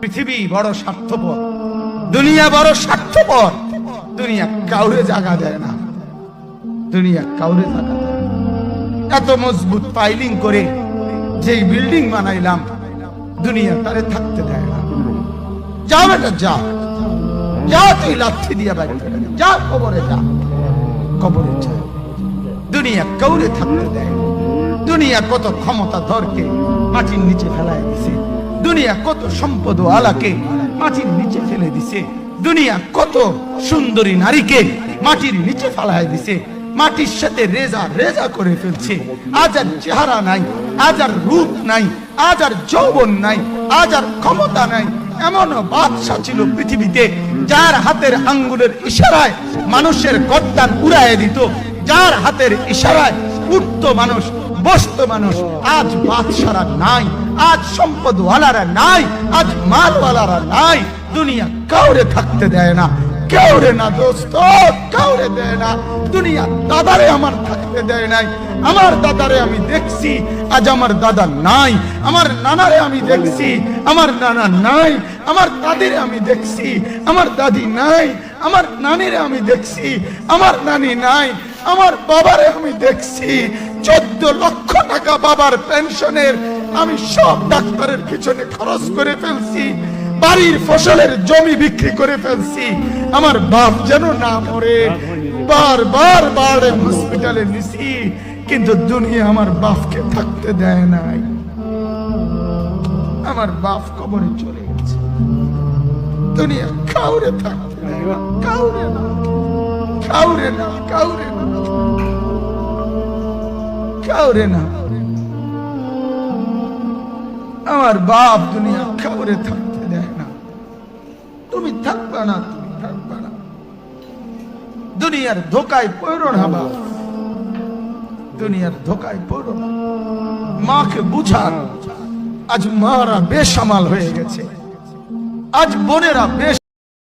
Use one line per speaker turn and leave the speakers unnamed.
পৃথিবী বড় স্বার্থপর, দুনিয়া বড় স্বার্থপর। দুনিয়া কাউরে জায়গা দেয় না, দুনিয়া কাউরে জায়গা দেয় না। এত মজবুত পাইলিং করে যেই বিল্ডিং বানাইলাম, দুনিয়া তারে থাকতে দেয় না। যা বেটা যা, যা তুই লাথি দিয়া বাইরে যা, কবরে যা, কবরে যা। দুনিয়া কাউরে থাকতে দেয় না। দুনিয়া কত ক্ষমতা ধরকে মাটির নিচে ফেলায় দিছে, দুনিয়া কত সম্পদ আলাকে মাটির নিচে ফেলে দিছে, দুনিয়া কত সুন্দরী নারীকে মাটির নিচে ফেলায় দিছে, মাটির সাথে রেজা রেজা করে ফেলছে। আজ আর চেহারা নাই, আজ আর রূপ নাই, আজ আর যৌবন নাই, আজ আর ক্ষমতা নাই। এমন বাদশাহ ছিল পৃথিবীতে যার হাতের আঙ্গুলের ইশারায় মানুষের গর্দান উড়াইয়ে দিত, যার হাতের ইশারায় উঠত মানুষ, বসত মানুষ। আজ বাদশারা নাই, আজ সম্পদওয়ালারা নাই, আজ মালওয়ালারা নাই। দুনিয়া কাউরে থাকতে দেয় না, কাউরে না দোস্ত, কাউরে দেয় না। দুনিয়া দাদারে আমার থাকতে দেয় নাই। আমার দাদারে আমি দেখছি, আজ আমার দাদা নাই। আমার নানারে আমি দেখছি, আমার নানা নাই। আমার দাদিরে আমি দেখছি, আমার দাদি নাই। আমার নানিরে আমি দেখছি, আমার নানি নাই। আমার বাবারে আমি দেখছি, 14 লক্ষ টাকা বাবার পেনশনের আমি সব ডাক্তারের পিছনে খরচ করে ফেলছি, বাড়ির ফসলের জমি বিক্রি করে ফেলছি। আমার বাপ যেন না মরে বারবার বারে হসপিটালে নিছি, কিন্তু দুনিয়া আমার বাপকে থাকতে দেয় নাই। আমার বাপ কবরে চলে গেছে, দুনিয়া কাউরে থাকতে দেয় না, কাউরে না, কাউরে না, কাউরে না, কাউরে না। আমার বাপ দুনিয়া কাউরে থাকতে দেয় না। তুমি থাকবা না, তুমি থাকবা না। দুনিয়ার ধোকায় পড়ো না বাপ, দুনিয়ার ধোকায় পড়ো না। মাকে বুঝান, আজ মারা বেসামাল হয়ে গেছে, আজ বোনেরা বেশ